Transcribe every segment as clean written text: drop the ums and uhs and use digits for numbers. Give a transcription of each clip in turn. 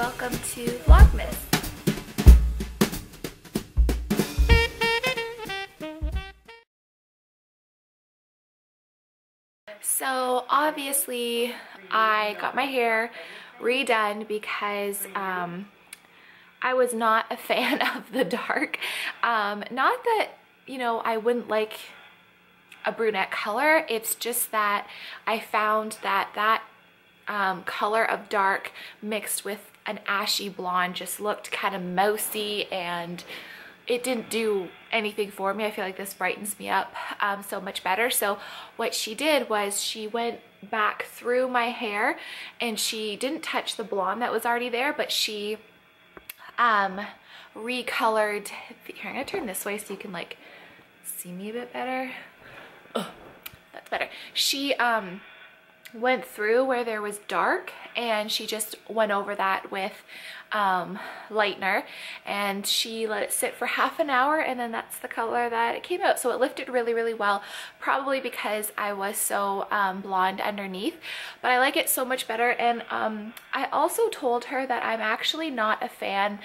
welcome to Vlogmas. So obviously I got my hair redone because I was not a fan of the dark. Not that, you know, I wouldn't like a brunette color. It's just that I found that color of dark mixed with an ashy blonde just looked kind of mousy, and it didn't do anything for me. I feel like this brightens me up so much better. So what she did was she went back through my hair and she didn't touch the blonde that was already there, but she recolored. Here, I'm gonna turn this way so you can like see me a bit better. Ugh, that's better. She went through where there was dark and she just went over that with lightener, and she let it sit for half an hour, and then that's the color that it came out. So it lifted really well, probably because I was so blonde underneath, but I like it so much better. And I also told her that I'm actually not a fan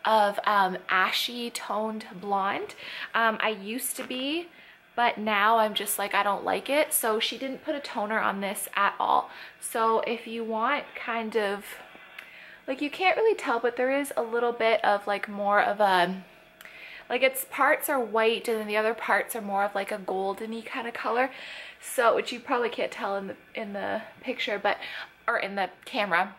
of ashy toned blonde. I used to be, but now I'm just like, I don't like it. So she didn't put a toner on this at all. So if you want kind of, like, you can't really tell, but there is a little bit of like more of a, like its parts are white and then the other parts are more of like a golden-y kind of color. So, which you probably can't tell in the picture, but, or in the camera.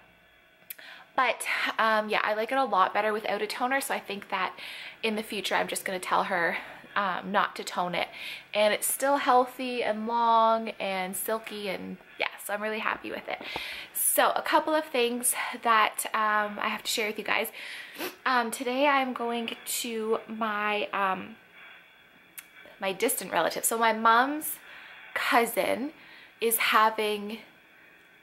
But yeah, I like it a lot better without a toner. So I think that in the future, I'm just gonna tell her not to tone it, and it's still healthy and long and silky, and yeah, so I'm really happy with it. So a couple of things that I have to share with you guys. Today I'm going to my my distant relative. So my mom's cousin is having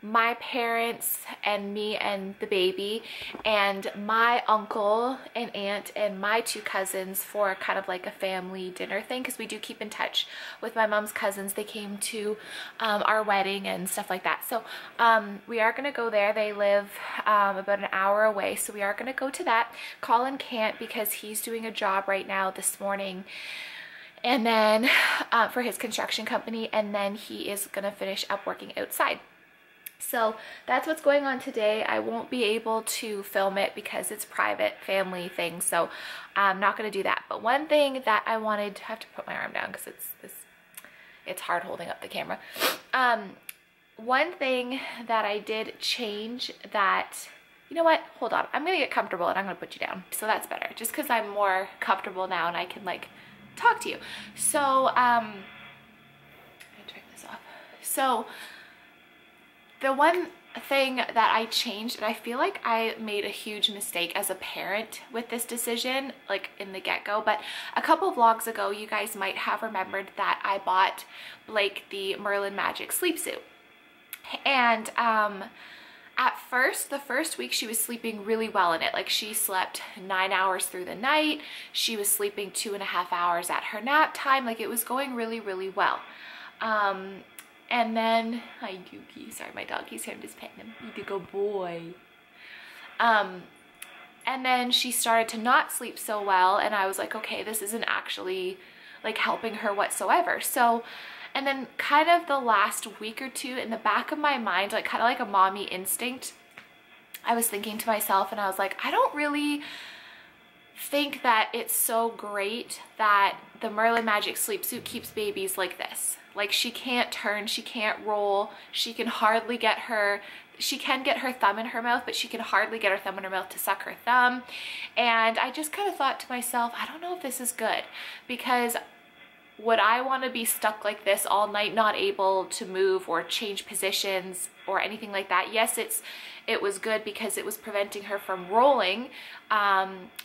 my parents and me and the baby and my uncle and aunt and my two cousins for kind of like a family dinner thing, because we do keep in touch with my mom's cousins. They came to our wedding and stuff like that. So we are gonna go there. They live about an hour away, so we are gonna go to that. Colin can't because he's doing a job right now this morning, and then for his construction company, and then he is gonna finish up working outside. So that's what's going on today. I won't be able to film it because it's private family thing, so I'm not going to do that. But one thing that I wanted to have to put my arm down because it's hard holding up the camera. One thing that I did change that, you know what, hold on, I'm gonna get comfortable and I'm gonna put you down, so that's better, just because I'm more comfortable now and I can like talk to you. So I'm gonna turn this off. So the one thing that I changed, and I feel like I made a huge mistake as a parent with this decision, like in the get-go, but a couple vlogs ago, you guys might have remembered that I bought Blake the Merlin Magic sleep suit. And at first, the first week, she was sleeping really well in it. Like, she slept 9 hours through the night. She was sleeping 2.5 hours at her nap time. Like, it was going really well. And then, hi Yuki, sorry, my dog, he's here, I'm just petting him. You good boy. And then she started to not sleep so well, and I was like, okay, this isn't actually like helping her whatsoever. So, and then kind of the last week or two, in the back of my mind, like kind of like a mommy instinct, I was thinking to myself, and I was like, I don't really think that it's so great that the Merlin Magic sleep suit keeps babies like this. Like, she can't turn, she can't roll, she can hardly get her, she can get her thumb in her mouth, but she can hardly get her thumb in her mouth to suck her thumb. And I just kind of thought to myself, I don't know if this is good, because would I want to be stuck like this all night, not able to move or change positions or anything like that? Yes, it was good because it was preventing her from rolling,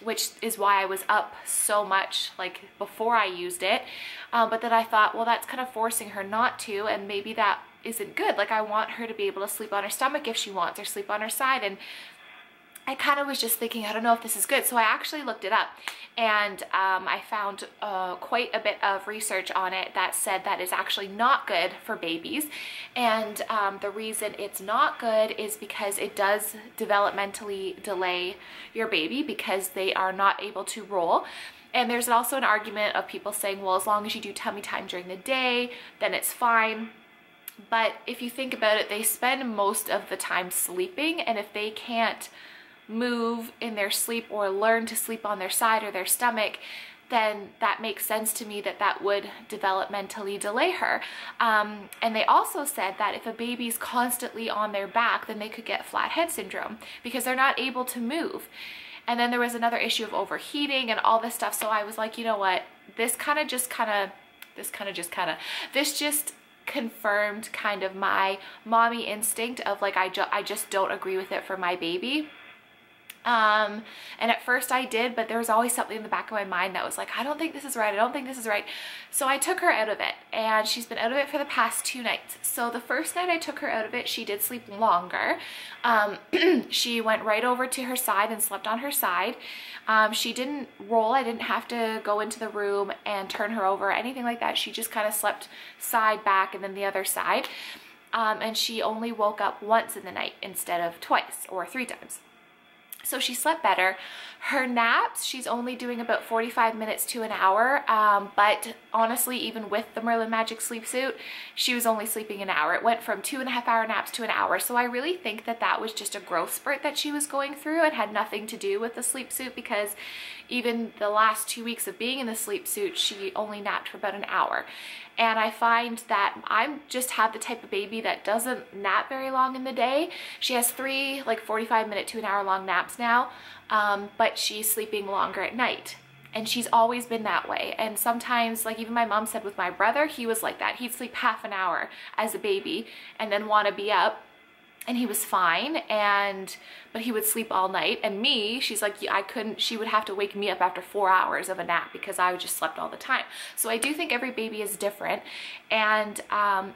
which is why I was up so much like before I used it. But then I thought, well, that's kind of forcing her not to, and maybe that isn't good. Like, I want her to be able to sleep on her stomach if she wants, or sleep on her side. And I kind of was just thinking, I don't know if this is good. So I actually looked it up, and I found quite a bit of research on it that said that it's actually not good for babies. And the reason it's not good is because it does developmentally delay your baby because they are not able to roll. And there's also an argument of people saying, well, as long as you do tummy time during the day, then it's fine. But if you think about it, they spend most of the time sleeping, and if they can't move in their sleep or learn to sleep on their side or their stomach, then that makes sense to me that that would developmentally delay her. And they also said that if a baby's constantly on their back, then they could get flat head syndrome because they're not able to move. And then there was another issue of overheating and all this stuff. So I was like, you know what, this just confirmed kind of my mommy instinct of like, I just don't agree with it for my baby. And at first I did, but there was always something in the back of my mind that was like, I don't think this is right. I don't think this is right. So I took her out of it, and she's been out of it for the past 2 nights. So the first night I took her out of it, she did sleep longer. She went right over to her side and slept on her side. She didn't roll. I didn't have to go into the room and turn her over or anything like that. She just kind of slept side back and then the other side. And she only woke up once in the night instead of twice or 3 times. So she slept better. Her naps, she's only doing about 45 minutes to an hour, but honestly, even with the Merlin Magic sleep suit, she was only sleeping an hour. It went from 2.5-hour naps to an hour. So I really think that that was just a growth spurt that she was going through. It had nothing to do with the sleep suit, because even the last 2 weeks of being in the sleep suit, she only napped for about an hour. And I find that I just have the type of baby that doesn't nap very long in the day. She has 3 like 45-minute to an hour long naps now, but she's sleeping longer at night. And she's always been that way. And sometimes, like even my mom said with my brother, he was like that. He'd sleep half an hour as a baby and then want to be up. And he was fine, but he would sleep all night. And me, she's like, I couldn't, she would have to wake me up after 4 hours of a nap because I just slept all the time. So I do think every baby is different. And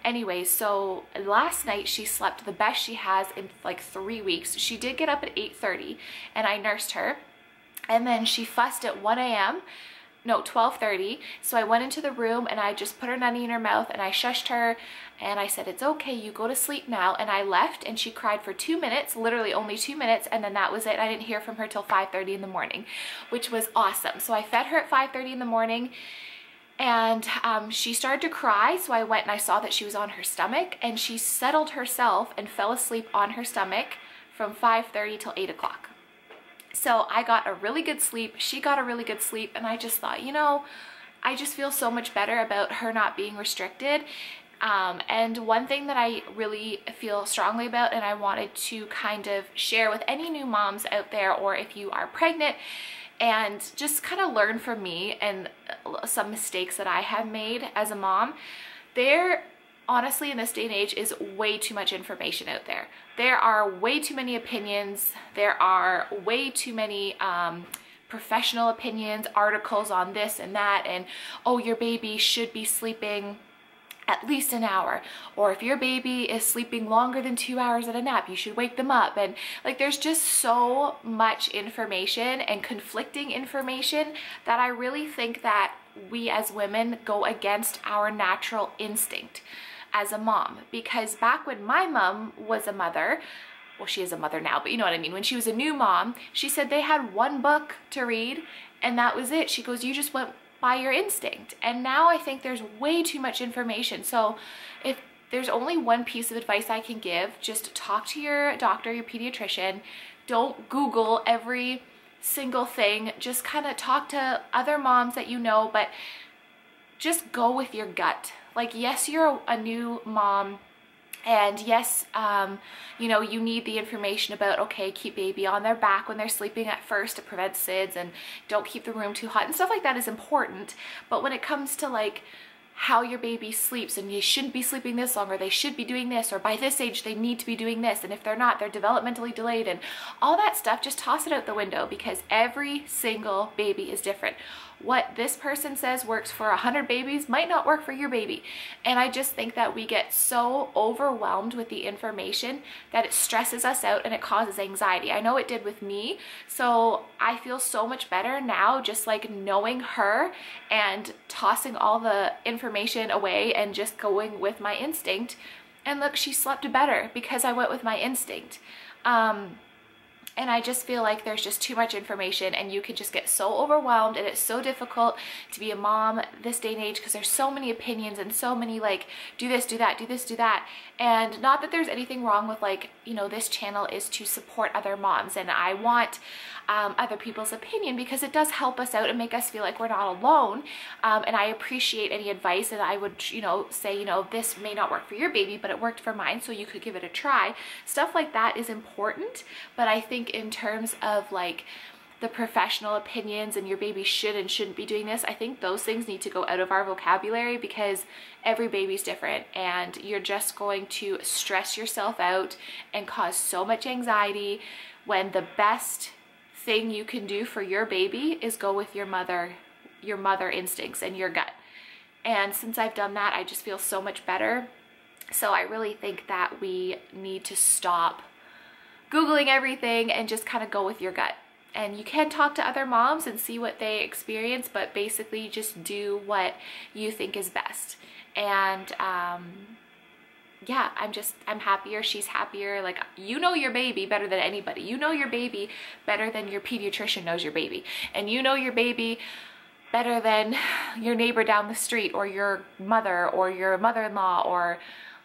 anyways, so last night she slept the best she has in like 3 weeks. She did get up at 8:30 and I nursed her. And then she fussed at 1 a.m. No, 12:30. So I went into the room and I just put her nunny in her mouth and I shushed her and I said, it's okay, you go to sleep now. And I left and she cried for 2 minutes, literally only 2 minutes. And then that was it. I didn't hear from her till 5:30 in the morning, which was awesome. So I fed her at 5:30 in the morning and she started to cry. So I went and I saw that she was on her stomach, and she settled herself and fell asleep on her stomach from 5:30 till 8 o'clock. So I got a really good sleep, she got a really good sleep, and I just thought, you know, I just feel so much better about her not being restricted. And one thing that I really feel strongly about, and I wanted to kind of share with any new moms out there, or if you are pregnant, and just kind of learn from me and some mistakes that I have made as a mom. There, honestly, in this day and age, is way too much information out there. There are way too many opinions. There are way too many professional opinions, articles on this and that, and oh, your baby should be sleeping at least an hour, or if your baby is sleeping longer than 2 hours at a nap, you should wake them up. And like, there's just so much information and conflicting information that I really think that we as women go against our natural instinct as a mom. Because back when my mom was a mother, well, she is a mother now, but you know what I mean, when she was a new mom, she said they had 1 book to read and that was it. She goes, you just went by your instinct. And now I think there's way too much information. So if there's only one piece of advice I can give, just talk to your doctor, your pediatrician. Don't Google every single thing. Just kind of talk to other moms that you know, but just go with your gut. Like, yes, you're a new mom, and yes, you know, you need the information about, okay, keep baby on their back when they're sleeping at first to prevent SIDS, and don't keep the room too hot, and stuff like that is important. But when it comes to like how your baby sleeps, and you shouldn't be sleeping this long, or they should be doing this, or by this age they need to be doing this, and if they're not, they're developmentally delayed, and all that stuff, just toss it out the window, because every single baby is different. what this person says works for 100 babies might not work for your baby. And I just think that we get so overwhelmed with the information that it stresses us out and it causes anxiety. I know it did with me, so I feel so much better now just like knowing her and tossing all the information away and just going with my instinct. And look, she slept better because I went with my instinct. And I just feel like there's just too much information and you can just get so overwhelmed, and it's so difficult to be a mom this day and age because there's so many opinions and so many like, do this, do that, do this, do that. And not that there's anything wrong with like, you know, this channel is to support other moms, and I want other people's opinion because it does help us out and make us feel like we're not alone. And I appreciate any advice, and I would, you know, say, you know, this may not work for your baby, but it worked for mine, so you could give it a try. Stuff like that is important, but I think in terms of like the professional opinions and your baby should and shouldn't be doing this, I think those things need to go out of our vocabulary because every baby's different and you're just going to stress yourself out and cause so much anxiety when the best thing you can do for your baby is go with your mother instincts and your gut. And since I've done that, I just feel so much better. So I really think that we need to stop Googling everything and just kind of go with your gut. And you can talk to other moms and see what they experience, but basically just do what you think is best. And yeah, I'm happier, she's happier. Like, you know your baby better than anybody. You know your baby better than your pediatrician knows your baby. And you know your baby better than your neighbor down the street or your mother or your mother-in-law or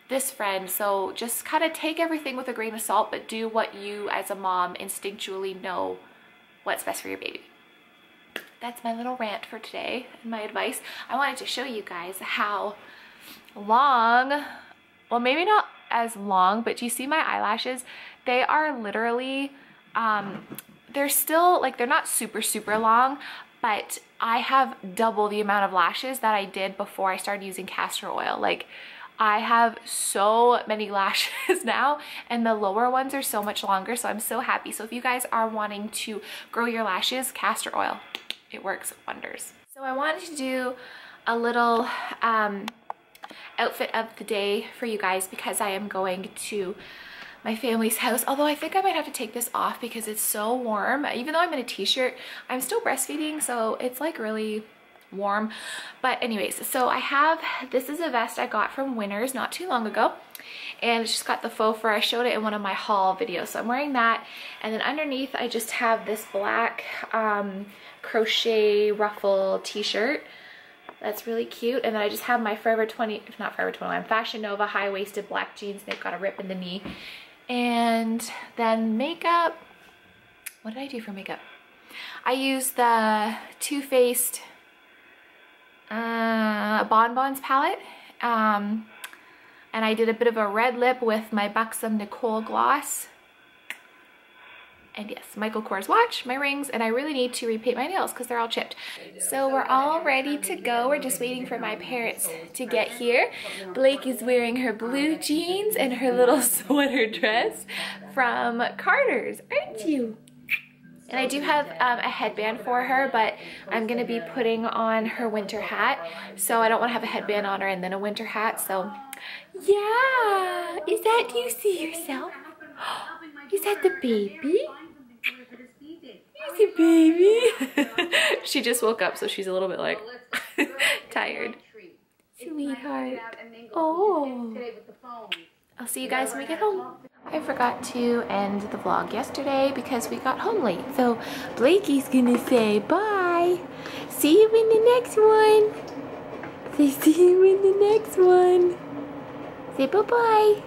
this friend. So just kind of take everything with a grain of salt, but do what you as a mom instinctually know what's best for your baby. That's my little rant for today and my advice. I wanted to show you guys how long, well, maybe not as long, but do you see my eyelashes? They are literally, they're still like, they're not super, super long, but I have double the amount of lashes that I did before I started using castor oil. Like, I have so many lashes now, and the lower ones are so much longer, so I'm so happy. So if you guys are wanting to grow your lashes, castor oil, it works wonders. So I wanted to do a little outfit of the day for you guys because I am going to my family's house, although I think I might have to take this off because it's so warm. Even though I'm in a t-shirt, I'm still breastfeeding, so it's like really warm. But anyways, so I have, this is a vest I got from Winners not too long ago, and it's just got the faux fur. I showed it in one of my haul videos, so I'm wearing that. And then underneath I just have this black crochet ruffle t-shirt that's really cute. And then I just have my Forever 21 Fashion Nova high-waisted black jeans. They've got a rip in the knee. And then makeup, what did I do for makeup? I used the Too Faced Bonbons palette, and I did a bit of a red lip with my Buxom Nicole gloss, and yes, Michael Kors watch, my rings, and I really need to repaint my nails because they're all chipped. So we're all ready to go. We're just waiting for my parents to get here. Blake is wearing her blue jeans and her little sweater dress from Carter's, aren't you? And I do have a headband for her, but I'm gonna be putting on her winter hat. So I don't wanna have a headband on her and then a winter hat, so yeah. Is that, do you see yourself? Is that the baby? Is the baby? She just woke up, so she's a little bit like tired. Sweetheart. Oh. I'll see you guys when we get home. I forgot to end the vlog yesterday because we got home late. So Blakey's gonna say bye. See you in the next one. Say see you in the next one. Say bye-bye.